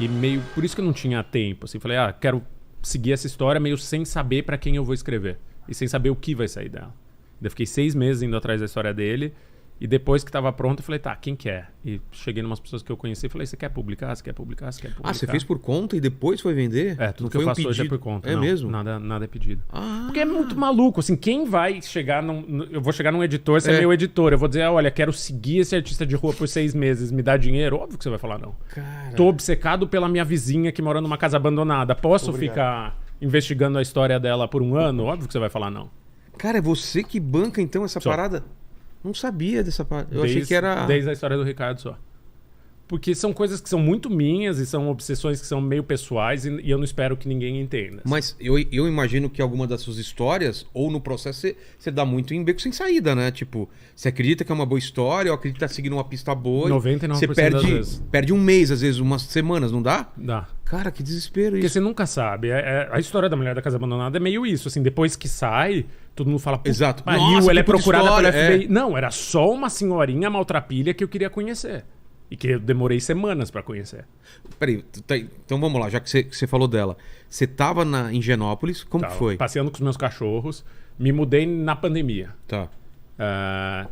E meio... Por isso que eu não tinha tempo, assim. Falei, quero seguir essa história meio sem saber pra quem eu vou escrever. E sem saber o que vai sair dela. Daí fiquei 6 meses indo atrás da história dele. E depois que tava pronto, eu falei, tá, quem quer? E cheguei em umas pessoas que eu conheci e falei, você quer publicar? Você quer publicar? Você quer publicar? Ah, você fez por conta e depois foi vender? Tudo não que eu foi faço hoje é pedido? por conta. É não, mesmo? Nada é pedido. Ah. Porque é muito maluco, assim, quem vai chegar eu vou chegar num editor, você é meu editor, eu vou dizer, olha, quero seguir esse artista de rua por 6 meses, me dá dinheiro? Óbvio que você vai falar não. Cara. Tô obcecado pela minha vizinha que mora numa casa abandonada, posso ficar investigando a história dela por 1 ano? Óbvio que você vai falar não. Cara, é você que banca então essa parada? Não sabia dessa parada. Eu achei que era... Desde a história do Ricardo só. Porque são coisas que são muito minhas e são obsessões que são meio pessoais e eu não espero que ninguém entenda. Mas eu imagino que alguma das suas histórias, ou no processo, você dá muito em beco sem saída, né? Tipo, você acredita que é uma boa história, ou acredita seguindo uma pista boa. 99% você das vezes. perde um mês, às vezes, umas semanas, não dá? Dá. Cara, que desespero Porque isso. você nunca sabe. A história da Mulher da Casa Abandonada é meio isso. Assim, depois que sai, todo mundo fala... Exato. Pariu, Nossa, ela é que puta procurada pelo história, FBI. Não, era só uma senhorinha maltrapilha que eu queria conhecer. E que eu demorei semanas pra conhecer. Peraí, então vamos lá, já que você falou dela. Você tava em Higienópolis, como que foi? Passeando com os meus cachorros. Me mudei na pandemia. Tá.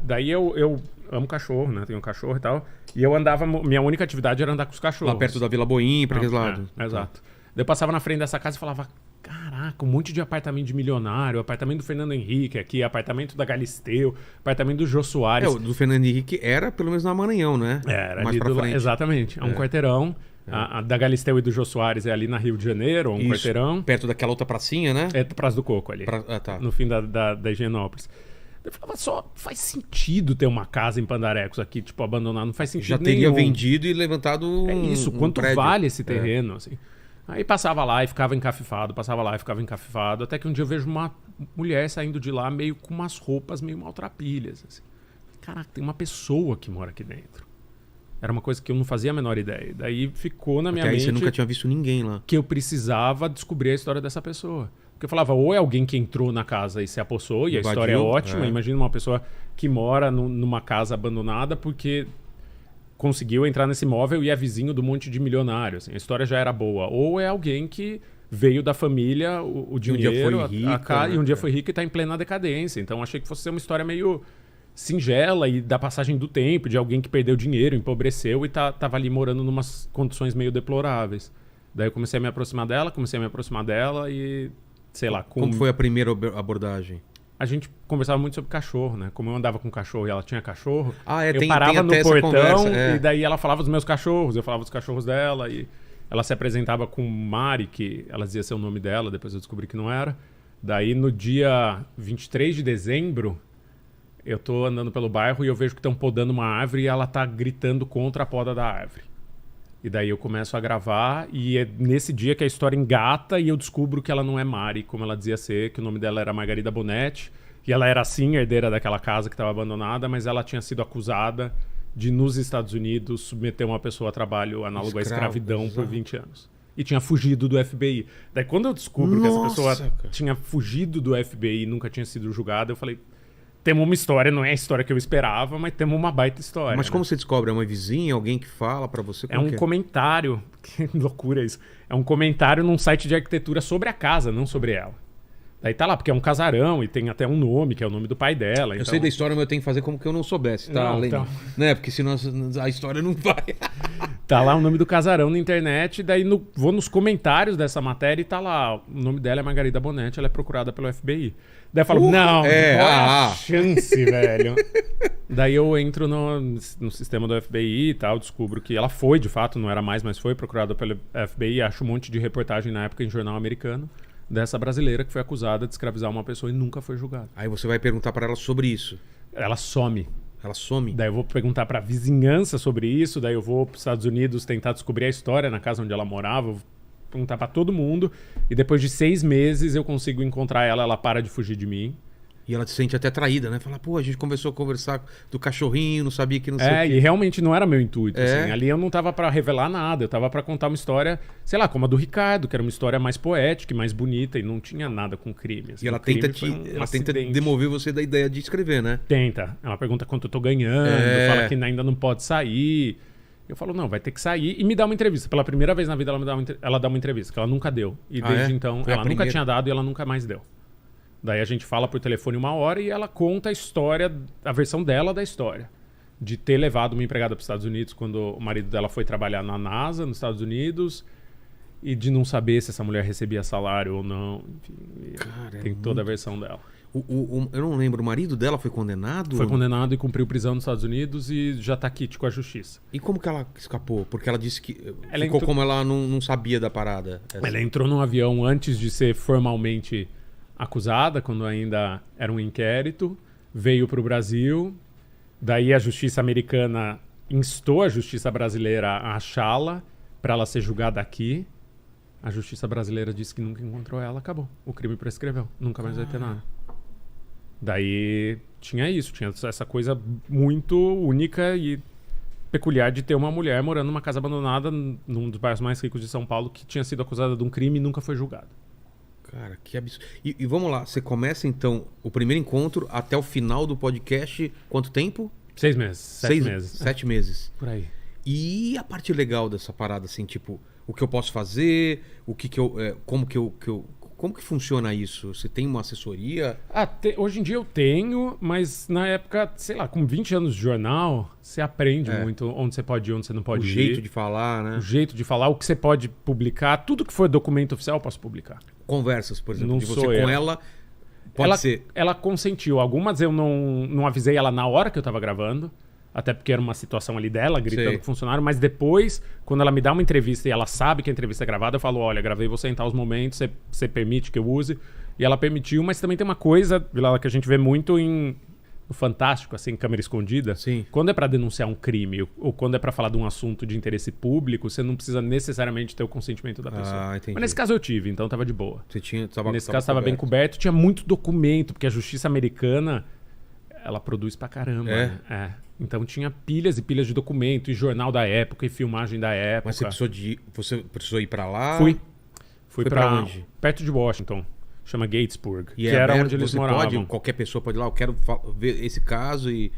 Daí eu amo cachorro, né? Tenho um cachorro e tal. E eu andava... Minha única atividade era andar com os cachorros. Lá perto da Vila Boim, pra aquele lado. Exato. Daí eu passava na frente dessa casa e falava... Caraca, um monte de apartamento de milionário, apartamento do Fernando Henrique aqui, apartamento da Galisteu, apartamento do Jô Soares. O do Fernando Henrique era pelo menos na Maranhão, né? Era mais ali pra frente. exatamente. É um quarteirão. A da Galisteu e do Jô Soares é ali na Rio de Janeiro, um quarteirão. Perto daquela outra pracinha, né? É Praça do Coco ali. Tá. No fim da Higienópolis. Eu falava, só faz sentido ter uma casa em Pandarecos aqui, tipo, abandonada. Não faz sentido Já teria nenhum. vendido e levantado É isso, quanto prédio. vale esse terreno, assim. Aí passava lá e ficava encafifado, até que um dia eu vejo uma mulher saindo de lá meio com umas roupas meio maltrapilhas, assim. Caraca, tem uma pessoa que mora aqui dentro. Era uma coisa que eu não fazia a menor ideia. Daí ficou na minha Até aí mente você nunca tinha visto ninguém lá. que eu precisava descobrir a história dessa pessoa. Porque eu falava, ou é alguém que entrou na casa e se apossou, e a história é ótima. Imagina uma pessoa que mora numa casa abandonada porque conseguiu entrar nesse imóvel e é vizinho do monte de milionário. Assim, a história já era boa. Ou é alguém que veio da família, o dinheiro, e um dia foi rico e está em plena decadência. Então achei que fosse ser uma história meio singela e da passagem do tempo, de alguém que perdeu dinheiro, empobreceu e tava ali morando numas condições meio deploráveis. Daí eu comecei a me aproximar dela e, sei lá... Como foi a primeira abordagem? A gente conversava muito sobre cachorro, né? Como eu andava com cachorro e ela tinha cachorro, eu tem parava no até portão essa conversa, e daí ela falava dos meus cachorros, eu falava dos cachorros dela e ela se apresentava com Mari, que ela dizia ser o nome dela, depois eu descobri que não era. Daí no dia 23 de dezembro, eu tô andando pelo bairro e eu vejo que estão podando uma árvore e ela tá gritando contra a poda da árvore. E daí eu começo a gravar e é nesse dia que a história engata e eu descubro que ela não é Mari, como ela dizia ser, que o nome dela era Margarida Bonetti. E ela era, sim, herdeira daquela casa que estava abandonada, mas ela tinha sido acusada de, nos Estados Unidos, submeter uma pessoa a trabalho análogo à escravidão por 20 anos. E tinha fugido do FBI. Daí quando eu descubro que essa pessoa tinha fugido do FBI e nunca tinha sido julgada, eu falei... Temos uma história, não é a história que eu esperava, mas temos uma baita história. Mas como você descobre? É uma vizinha, alguém que fala pra você? É um comentário, que loucura isso. É um comentário num site de arquitetura sobre a casa, não sobre ela. Daí tá lá, porque é um casarão e tem até um nome, que é o nome do pai dela. Eu sei da história, mas eu tenho que fazer como que eu não soubesse, tá? Não, então... Né? Porque senão a história não vai. Tá lá o nome do casarão na internet, daí vou nos comentários dessa matéria e tá lá, o nome dela é Margarida Bonetti, ela é procurada pelo FBI. Daí eu falo, não, qual é a chance, velho? Daí eu entro no sistema do FBI e tal, descubro que ela foi, de fato, não era mais, mas foi procurada pelo FBI, acho um monte de reportagem na época em jornal americano, dessa brasileira que foi acusada de escravizar uma pessoa e nunca foi julgada. Aí você vai perguntar pra ela sobre isso. Ela some. Ela some? Daí eu vou perguntar pra vizinhança sobre isso, daí eu vou pros Estados Unidos tentar descobrir a história na casa onde ela morava, vou perguntar pra todo mundo, e depois de 6 meses eu consigo encontrar ela, ela para de fugir de mim. E ela se sente até traída, né? Fala, pô, a gente começou a conversar do cachorrinho, não sabia que não sei o quê. E realmente não era meu intuito. Assim. Ali eu não tava pra revelar nada, eu tava pra contar uma história, sei lá, como a do Ricardo, que era uma história mais poética e mais bonita e não tinha nada com crime. Assim. E ela tenta demover você da ideia de escrever, né? Tenta. Ela pergunta quanto eu tô ganhando, fala que ainda não pode sair. Eu falo, não, vai ter que sair e me dar uma entrevista. Pela primeira vez na vida ela dá uma entrevista, que ela nunca deu. E desde então, ela nunca tinha dado e ela nunca mais deu. Daí a gente fala por telefone 1 hora e ela conta a história, a versão dela da história. De ter levado uma empregada para os Estados Unidos quando o marido dela foi trabalhar na NASA, nos Estados Unidos, e de não saber se essa mulher recebia salário ou não. Enfim, tem toda a versão dela. Eu não lembro, o marido dela foi condenado? Foi condenado e cumpriu prisão nos Estados Unidos e já tá quite com a justiça. E como que ela escapou? Porque ela disse que ficou como ela não sabia da parada. Ela entrou num avião antes de ser formalmente acusada, quando ainda era um inquérito, veio para o Brasil, daí a justiça americana instou a justiça brasileira a achá-la para ela ser julgada aqui. A justiça brasileira disse que nunca encontrou ela, acabou. O crime prescreveu, nunca mais vai ter nada. Daí tinha isso, tinha essa coisa muito única e peculiar de ter uma mulher morando numa casa abandonada num dos bairros mais ricos de São Paulo que tinha sido acusada de um crime e nunca foi julgada. Cara, que absurdo. E vamos lá, você começa então o primeiro encontro até o final do podcast, quanto tempo? 6 meses, 7 meses. 7 meses. Por aí. E a parte legal dessa parada, assim, tipo, o que eu posso fazer, como que funciona isso? Você tem uma assessoria? Hoje em dia eu tenho, mas na época, sei lá, com 20 anos de jornal, você aprende muito onde você pode ir, onde você não pode ir. O jeito de falar, né? O jeito de falar, o que você pode publicar. Tudo que for documento oficial eu posso publicar. Conversas, por exemplo, não de você com ela, ser... Ela consentiu. Algumas eu não avisei ela na hora que eu tava gravando. Até porque era uma situação ali dela, gritando com o funcionário. Mas depois, quando ela me dá uma entrevista e ela sabe que a entrevista é gravada, eu falo, olha, gravei você em tais momentos, você permite que eu use? E ela permitiu, mas também tem uma coisa, Vilela, que a gente vê muito no Fantástico, assim, câmera escondida. Sim. Quando é pra denunciar um crime ou quando é pra falar de um assunto de interesse público, você não precisa necessariamente ter o consentimento da pessoa. Entendi. Mas nesse caso eu tive, então tava de boa. Nesse caso estava bem coberto, tinha muito documento, porque a justiça americana, ela produz pra caramba. Né? Então tinha pilhas e pilhas de documento, e jornal da época, e filmagem da época. Mas você precisou ir pra lá? Fui pra onde? Perto de Washington. Chama Gatesburg. E que era onde eles moravam. Qualquer pessoa pode ir lá, eu quero ver esse caso e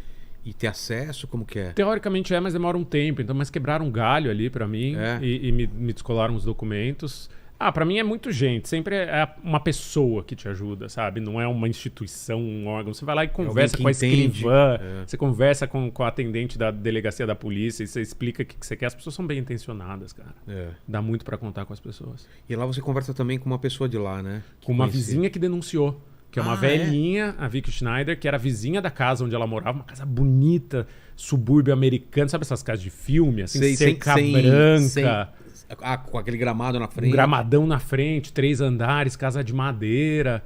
ter acesso, como que é? Teoricamente mas demora um tempo. Então, mas quebraram um galho ali pra mim e me descolaram os documentos. Pra mim é muito gente. Sempre é uma pessoa que te ajuda, sabe? Não é uma instituição, um órgão. Você vai lá e conversa com a escrivã, você conversa com a atendente da delegacia da polícia e você explica o que você quer. As pessoas são bem intencionadas, cara. Dá muito pra contar com as pessoas. E lá você conversa também com uma pessoa de lá, né? Com uma vizinha que denunciou. Que é uma velhinha, a Vicky Schneider, que era vizinha da casa onde ela morava. Uma casa bonita, subúrbio americano. Sabe essas casas de filme? Assim, cerca branca. Com aquele gramado na frente. Um gramadão na frente, 3 andares, casa de madeira.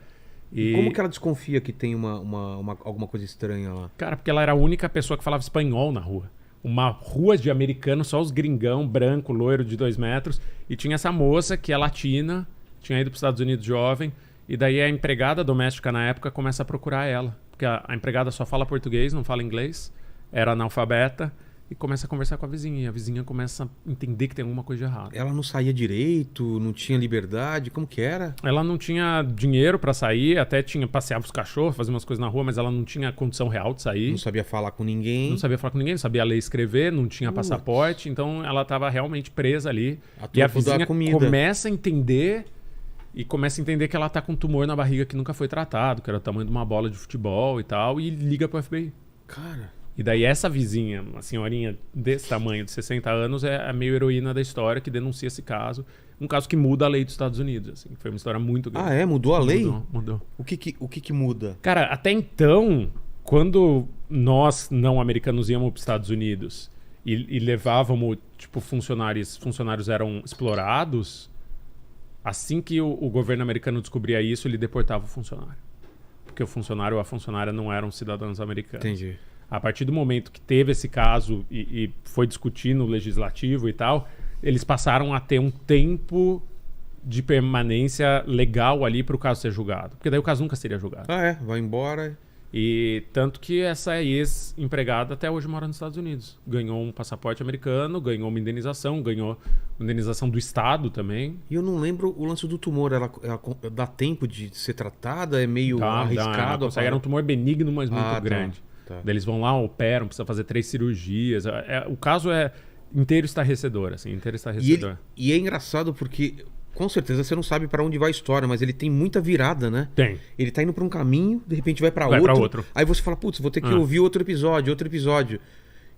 E como que ela desconfia que tem alguma coisa estranha lá? Cara, porque ela era a única pessoa que falava espanhol na rua. Uma rua de americano, só os gringão, branco, loiro, de 2 metros. E tinha essa moça que é latina, tinha ido para os Estados Unidos jovem. E daí a empregada doméstica na época começa a procurar ela. Porque a empregada só fala português, não fala inglês. Era analfabeta. E começa a conversar com a vizinha. E a vizinha começa a entender que tem alguma coisa de errado. Ela não saía direito, não tinha liberdade, como que era? Ela não tinha dinheiro pra sair, até passeava os cachorros, fazia umas coisas na rua, mas ela não tinha condição real de sair. Não sabia falar com ninguém. Não sabia ler e escrever, não tinha passaporte, então ela estava realmente presa ali. E a vizinha começa a entender que ela tá com um tumor na barriga que nunca foi tratado, que era o tamanho de uma bola de futebol e tal, e liga pro FBI. Cara... E daí essa vizinha, uma senhorinha desse tamanho, de 60 anos, é a meio heroína da história que denuncia esse caso. Um caso que muda a lei dos Estados Unidos. Assim. Foi uma história muito grande. Mudou a lei? Mudou. O que muda? Cara, até então, quando nós, não americanos, íamos para os Estados Unidos e levávamos, tipo, funcionários eram explorados, assim que o governo americano descobria isso, ele deportava o funcionário. Porque o funcionário ou a funcionária não eram cidadãos americanos. Entendi. A partir do momento que teve esse caso e foi discutir no legislativo e tal, eles passaram a ter um tempo de permanência legal ali para o caso ser julgado. Porque daí o caso nunca seria julgado. Vai embora. E tanto que essa ex-empregada até hoje mora nos Estados Unidos. Ganhou um passaporte americano, ganhou uma indenização do Estado também. E eu não lembro o lance do tumor. Ela dá tempo de ser tratada? É meio arriscado? Era um tumor benigno, mas muito grande. Tá. Daí eles vão lá, operam, precisa fazer 3 cirurgias. O caso é inteiro estarrecedor, assim, inteiro estarrecedor. E é engraçado porque, com certeza, você não sabe pra onde vai a história, mas ele tem muita virada, né? Tem. Ele tá indo pra um caminho, de repente vai pra outro. Aí você fala, putz, vou ter que ouvir outro episódio.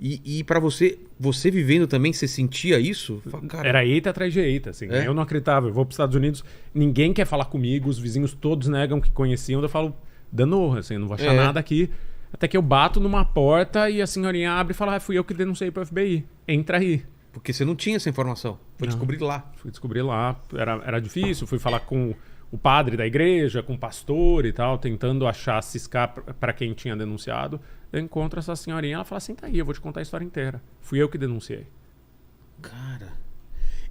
E pra você vivendo também, você sentia isso? Fala, cara, era eita atrás de eita, assim. Eu não acreditava. Eu vou pros Estados Unidos, ninguém quer falar comigo, os vizinhos todos negam que conheciam. Eu falo, danou, assim, não vou achar nada aqui. Até que eu bato numa porta e a senhorinha abre e fala, fui eu que denunciei pro FBI. Entra aí. Porque você não tinha essa informação. Foi descobrir lá. Fui descobrir lá. Era difícil. Fui falar com o padre da igreja, com o pastor e tal, tentando achar, ciscar para quem tinha denunciado. Eu encontro essa senhorinha, ela fala, senta aí, eu vou te contar a história inteira. Fui eu que denunciei. Cara...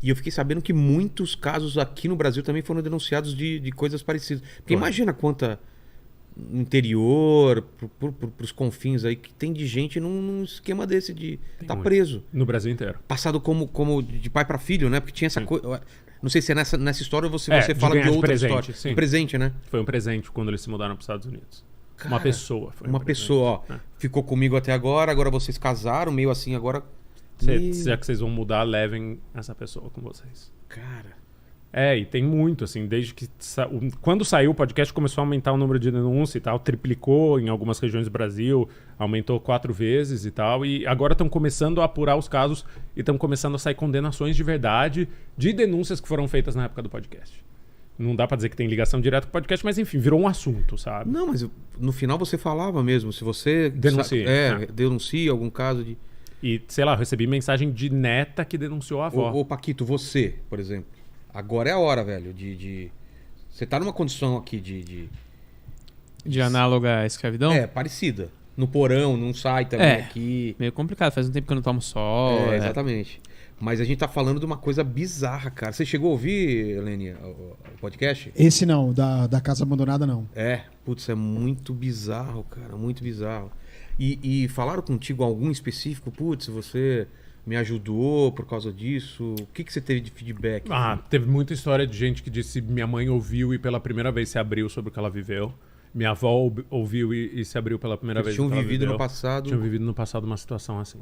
E eu fiquei sabendo que muitos casos aqui no Brasil também foram denunciados de coisas parecidas. Porque imagina quanta... no interior, pros confins aí, que tem de gente num esquema desse de tá preso. No Brasil inteiro. Passado como de pai para filho, né? Porque tinha essa coisa... Não sei se é nessa história ou você fala de outra história. Sim. Presente, né? Foi um presente quando eles se mudaram para os Estados Unidos. Cara, uma pessoa. Uma pessoa, ó. Ficou comigo até agora vocês casaram, meio assim, agora... Já que vocês vão mudar, levem essa pessoa com vocês. Cara... E tem muito, assim, desde que... Quando saiu o podcast, começou a aumentar o número de denúncias e tal, triplicou em algumas regiões do Brasil, aumentou 4 vezes e tal, e agora estão começando a apurar os casos e estão começando a sair condenações de verdade de denúncias que foram feitas na época do podcast. Não dá pra dizer que tem ligação direta com o podcast, mas enfim, virou um assunto, sabe? Não, mas no final você falava mesmo, se você... denuncia algum caso de... E, sei lá, eu recebi mensagem de neta que denunciou a avó. Ô Paquito, você, por exemplo... Agora é a hora, velho, Você tá numa condição aqui de análoga à escravidão? Parecida. No porão, não sai também aqui. Meio complicado, faz um tempo que eu não tomo sol. Exatamente. Mas a gente tá falando de uma coisa bizarra, cara. Você chegou a ouvir, Helene, o podcast? Esse não, da Casa Abandonada não. Putz, é muito bizarro, cara, muito bizarro. E falaram contigo algum específico? Putz, você... me ajudou por causa disso? O que você teve de feedback? Teve muita história de gente que disse minha mãe ouviu e pela primeira vez se abriu sobre o que ela viveu. Minha avó ouviu e se abriu pela primeira vez. Tinham vivido no passado. Tinham vivido no passado uma situação assim.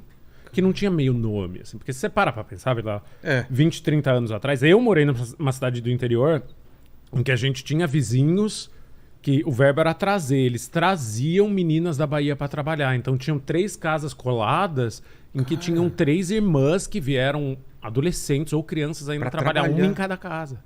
Que não tinha meio nome, assim. Porque se você para pra pensar, lá, 20, 30 anos atrás, eu morei numa cidade do interior em que a gente tinha vizinhos que o verbo era trazer. Eles traziam meninas da Bahia pra trabalhar. Então tinham 3 casas coladas em que tinham 3 irmãs que vieram, adolescentes ou crianças ainda trabalhar, uma em cada casa.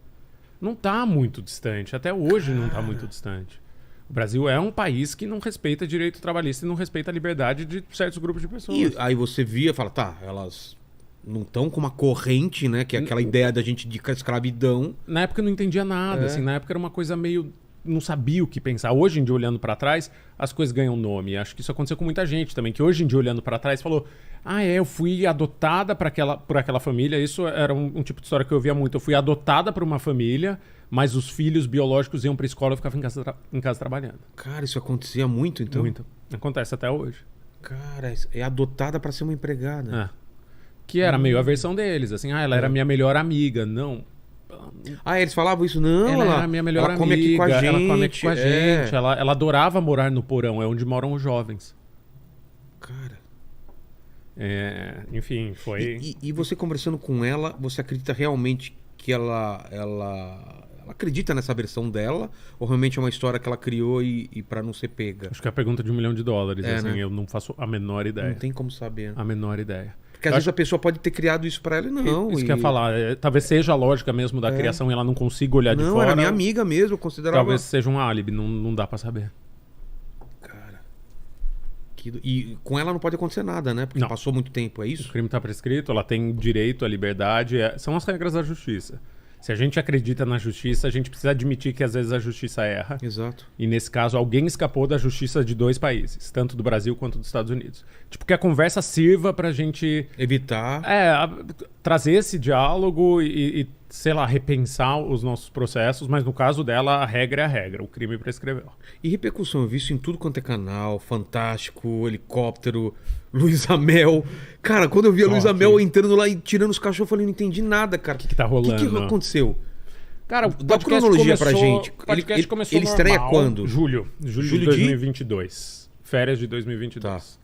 Não tá muito distante, até hoje não tá muito distante. O Brasil é um país que não respeita direito trabalhista e não respeita a liberdade de certos grupos de pessoas. E aí você via e fala, elas não estão com uma corrente, né? Que é aquela ideia da gente de escravidão. Na época eu não entendia nada, assim, na época era uma coisa meio... não sabia o que pensar. Hoje em dia, olhando pra trás, as coisas ganham nome. Acho que isso aconteceu com muita gente também, que hoje em dia, olhando pra trás, falou, eu fui adotada por aquela família. Isso era um tipo de história que eu ouvia muito. Eu fui adotada por uma família, mas os filhos biológicos iam pra escola e eu ficava em casa trabalhando. Cara, isso acontecia muito, então? Muito. Acontece até hoje. Cara, é adotada pra ser uma empregada. Que era meio a versão deles, assim, ela era minha melhor amiga. Não... eles falavam isso? Não, ela era a minha melhor amiga, come aqui com a gente. Ela come aqui com a gente. Ela adorava morar no porão, é onde moram os jovens. Cara. Enfim, foi... E você conversando com ela, você acredita realmente que ela acredita nessa versão dela? Ou realmente é uma história que ela criou e pra não ser pega? Acho que é a pergunta de $1 milhão, assim, né? Eu não faço a menor ideia. Não tem como saber. A menor ideia. Porque às vezes a pessoa pode ter criado isso pra ela e não. Isso que eu ia falar. Talvez seja a lógica mesmo da criação e ela não consiga olhar de fora. Não, era minha amiga mesmo, eu considerava. Talvez seja um álibi, não dá pra saber. Cara. E com ela não pode acontecer nada, né? Porque passou muito tempo, é isso? O crime tá prescrito, ela tem direito à liberdade. São as regras da justiça. Se a gente acredita na justiça, a gente precisa admitir que às vezes a justiça erra. Exato. E nesse caso, alguém escapou da justiça de 2 países, tanto do Brasil quanto dos Estados Unidos. Tipo, que a conversa sirva pra gente... evitar. Trazer esse diálogo e, sei lá, repensar os nossos processos, mas no caso dela, a regra é a regra, o crime prescreveu. E repercussão, eu vi isso em tudo quanto é canal, Fantástico, Helicóptero, Luísa Mel. Cara, quando eu vi a Luísa Mel entrando lá e tirando os cachorros, eu falei, não entendi nada, cara. O que tá rolando? O que aconteceu? Cara, dá cronologia pra gente. Ele começou estreia quando? Julho de 2022. Férias de 2022. Tá.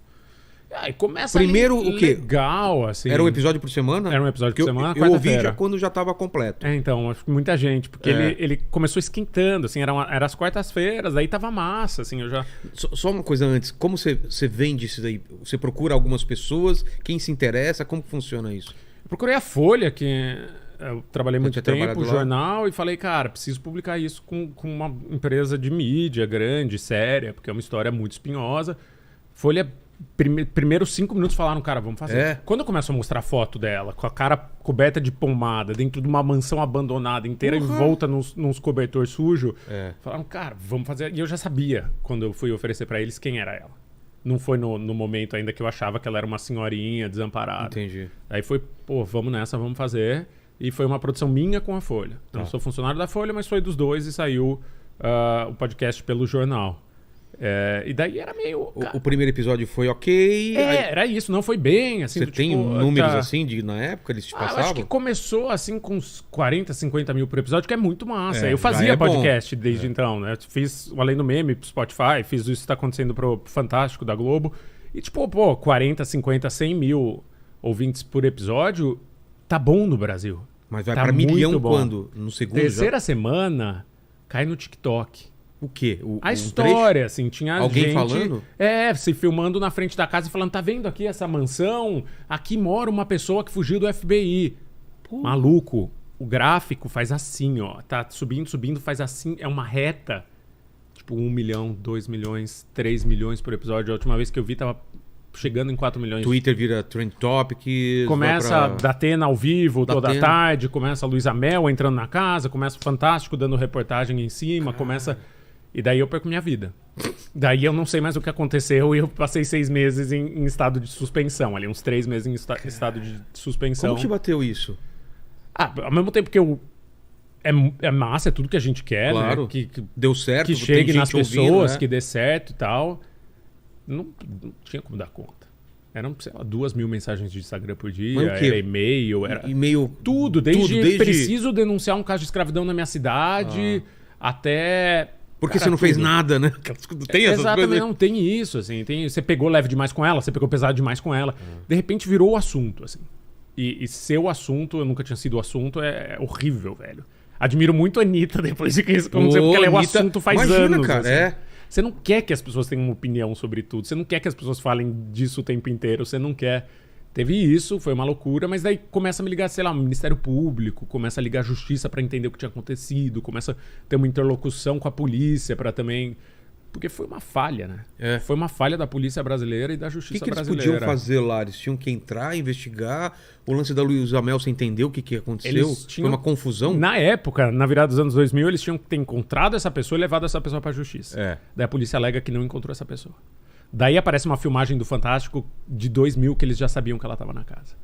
Aí começa Primeiro, o quê? legal, assim. Era um episódio por semana? Era um episódio por Porque semana, eu ouvi quarta-feira. já quando já tava completo. Então, acho que muita gente, porque ele começou esquentando, assim, era as quartas-feiras, daí tava massa, assim, eu já... Só uma coisa antes, como você vende isso daí? Você procura algumas pessoas, quem se interessa, como que funciona isso? Eu procurei a Folha, que eu trabalhei muito tinha tempo, trabalhado o lá? jornal, e falei, cara, preciso publicar isso com uma empresa de mídia grande, séria, porque é uma história muito espinhosa. Folha, primeiros 5 minutos falaram, cara, vamos fazer. É. Quando eu começo a mostrar foto dela, com a cara coberta de pomada, dentro de uma mansão abandonada, inteira envolta nos cobertor sujo, falaram, cara, vamos fazer. E eu já sabia, quando eu fui oferecer pra eles, quem era ela. Não foi no momento ainda que eu achava que ela era uma senhorinha desamparada. Entendi. Aí foi, pô, vamos nessa, vamos fazer. E foi uma produção minha com a Folha. Eu não sou funcionário da Folha, mas foi dos dois e saiu o podcast pelo jornal. E daí era meio... O primeiro episódio foi ok. Aí era isso, não foi bem, assim. você do tem tipo, números tá. assim na época eles te Eu passavam? acho que começou assim com uns 40, 50 mil por episódio, que é muito massa. Eu já fazia é bom. podcast desde então, né? Fiz o Além do Meme pro Spotify, fiz Isso Está Acontecendo pro Fantástico da Globo. E tipo, pô, 40, 50, 100 mil ouvintes por episódio, tá bom no Brasil. Mas vai tá pra milhão muito bom. quando? No segundo Terceira semana, cai no TikTok. já? O quê? A história, assim, tinha Alguém gente... falando? se filmando na frente da casa e falando, tá vendo aqui essa mansão? Aqui mora uma pessoa que fugiu do FBI. Maluco, o gráfico faz assim, ó. Tá subindo, faz assim, é uma reta. Tipo, 1 milhão, 2 milhões, 3 milhões por episódio. A última vez que eu vi, tava chegando em 4 milhões. Twitter vira Trend Topics. Começa a vai pra... Datena ao vivo toda Datena. tarde, começa a Luísa Mel entrando na casa, começa o Fantástico dando reportagem em cima, começa... E daí eu perco minha vida. Daí eu não sei mais o que aconteceu e eu passei 6 meses em estado de suspensão. Ali, uns 3 meses em estado de suspensão. Como te bateu isso? Ao mesmo tempo que eu... É massa, é tudo que a gente quer, Claro. né? Que Deu certo? que tem chegue gente nas ouvindo, pessoas, né? que dê certo e tal. Não tinha como dar conta. Eram, sei lá, 2.000 mensagens de Instagram por dia, Mas o quê? era e-mail, era E-mail... tudo, desde desde- preciso denunciar um caso de escravidão na minha cidade, até... Porque Cara, você não fez tudo. nada, né? Tem essas Exatamente, coisas. não tem isso, assim. Você pegou leve demais com ela, você pegou pesado demais com ela. De repente virou o assunto, assim. E ser o assunto, eu nunca tinha sido o assunto, é horrível, velho. Admiro muito a Anitta depois de que isso aconteceu, porque ela é o Anitta, assunto faz imagina, anos. cara, assim. Você não quer que as pessoas tenham uma opinião sobre tudo. Você não quer que as pessoas falem disso o tempo inteiro. Você não quer. Teve isso, foi uma loucura, mas daí começa a me ligar, sei lá, o Ministério Público, começa a ligar a Justiça pra entender o que tinha acontecido, começa a ter uma interlocução com a polícia pra também... Porque foi uma falha, né? Foi uma falha da polícia brasileira e da O Justiça que eles brasileira. podiam fazer lá? Eles tinham que entrar, investigar. O lance da Luísa Mel, você entendeu o que aconteceu? Eles tinham- Foi uma confusão? Na época, na virada dos anos 2000, eles tinham que ter encontrado essa pessoa e levado essa pessoa pra Justiça. Daí a polícia alega que não encontrou essa pessoa. Daí aparece uma filmagem do Fantástico de 2000 que eles já sabiam que ela estava na casa.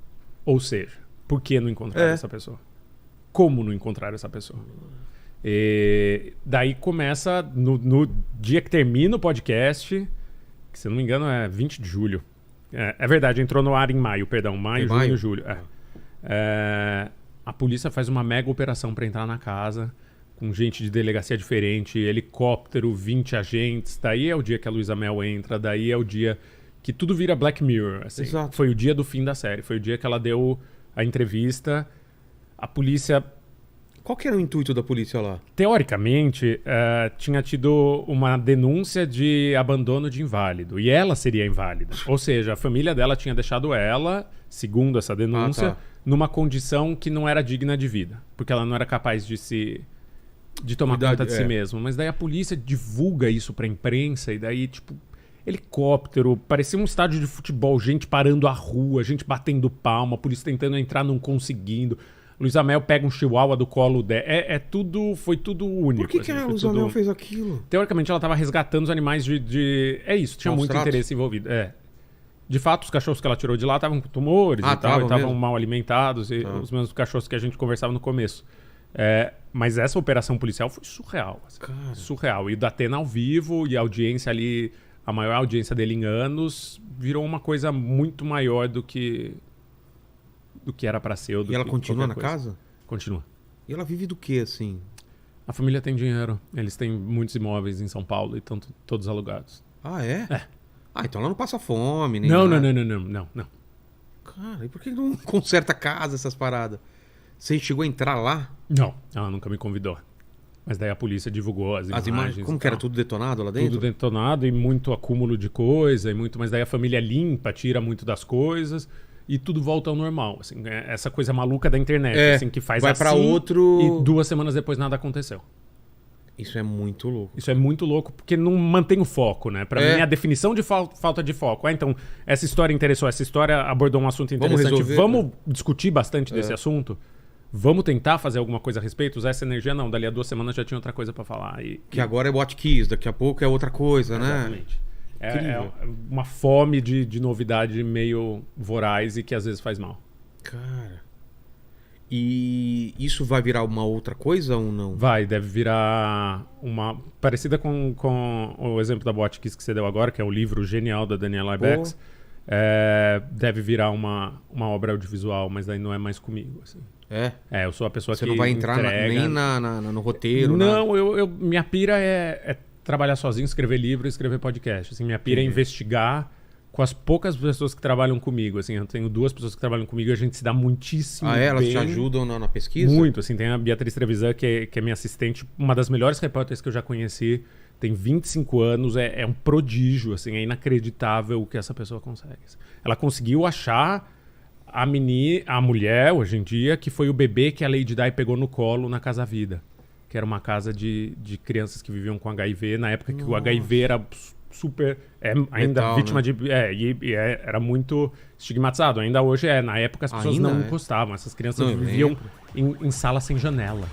Ou seja, por que não encontraram essa pessoa? Como não encontraram essa pessoa? E daí começa, no dia que termina o podcast, que se eu não me engano é 20 de julho. É verdade, entrou no ar em maio, perdão. Maio, junho, julho. A polícia faz uma mega operação para entrar na casa, com gente de delegacia diferente, helicóptero, 20 agentes. Daí é o dia que a Luísa Mel entra, daí é o dia que tudo vira Black Mirror. Assim. Exato. Foi o dia do fim da série, foi o dia que ela deu a entrevista. A polícia, Qual que era o intuito da polícia lá? teoricamente, tinha tido uma denúncia de abandono de inválido, e ela seria inválida. Ou seja, a família dela tinha deixado ela, segundo essa denúncia, numa condição que não era digna de vida, porque ela não era capaz de tomar conta de si mesma. Mas daí a polícia divulga isso pra imprensa, e daí, tipo, helicóptero, parecia um estádio de futebol, gente parando a rua, gente batendo palma, a polícia tentando entrar, não conseguindo. Luísa Mel pega um chihuahua do colo dela. Foi tudo único. Por que a Luísa Mel fez aquilo? Teoricamente, ela estava resgatando os animais É isso, tinha Maus muito tratos? interesse envolvido. De fato, os cachorros que ela tirou de lá estavam com tumores e tal, tavam e estavam mesmo? mal alimentados, e os mesmos cachorros que a gente conversava no começo. Mas essa operação policial foi surreal. Assim, Cara. surreal. E o Datena ao vivo, e a audiência ali, a maior audiência dele em anos, virou uma coisa muito maior do que era pra ser. Ou do E ela que continua qualquer na coisa. casa? Continua. E ela vive do que, assim? A família tem dinheiro. Eles têm muitos imóveis em São Paulo e estão todos alugados. Ah, é? Ah, então ela não passa fome, nem Não. Cara, e por que não conserta a casa, essas paradas? Você chegou a entrar lá? Não, ela nunca me convidou. Mas daí a polícia divulgou as imagens. Como e que era? tal. Tudo detonado lá dentro? Tudo detonado e muito acúmulo de coisa, mas daí a família limpa, tira muito das coisas e tudo volta ao normal. Assim, essa coisa maluca da internet, assim, que faz vai assim pra outro... e 2 semanas depois nada aconteceu. Isso é muito louco. Isso é muito louco porque não mantém o foco, né? Pra mim, a definição de falta de foco. Então, essa história interessou, essa história abordou um assunto interessante. Vamos discutir bastante desse assunto? Vamos tentar fazer alguma coisa a respeito? Usar essa energia? Não, dali a 2 semanas já tinha outra coisa pra falar. Que agora é Botkiss, daqui a pouco é outra coisa, né? Exatamente. É uma fome de novidade meio voraz e que às vezes faz mal. Cara... E isso vai virar uma outra coisa ou não? Vai, deve virar uma... Parecida com o exemplo da Botkiss que você deu agora, que é o livro genial da Daniela Ibex. Deve virar uma obra audiovisual, mas aí não é mais comigo, assim. Eu sou a pessoa Você que não vai entrar entrega... nem no roteiro? Não, minha pira é trabalhar sozinho, escrever livro e escrever podcast. Assim, minha pira é investigar com as poucas pessoas que trabalham comigo. Assim, eu tenho 2 pessoas que trabalham comigo e a gente se dá muitíssimo bem. Elas te ajudam na pesquisa? Muito, assim, tem a Beatriz Trevisan, que é minha assistente, uma das melhores repórteres que eu já conheci, tem 25 anos, é um prodígio, assim, é inacreditável o que essa pessoa consegue. Ela conseguiu achar a mulher, hoje em dia, que foi o bebê que a Lady Di pegou no colo na Casa Vida, que era uma casa de crianças que viviam com HIV, na época que o HIV era super... ainda Letal, vítima né? era muito estigmatizado. Ainda hoje na época as pessoas Ainda não encostavam. Essas crianças viviam em salas sem janela.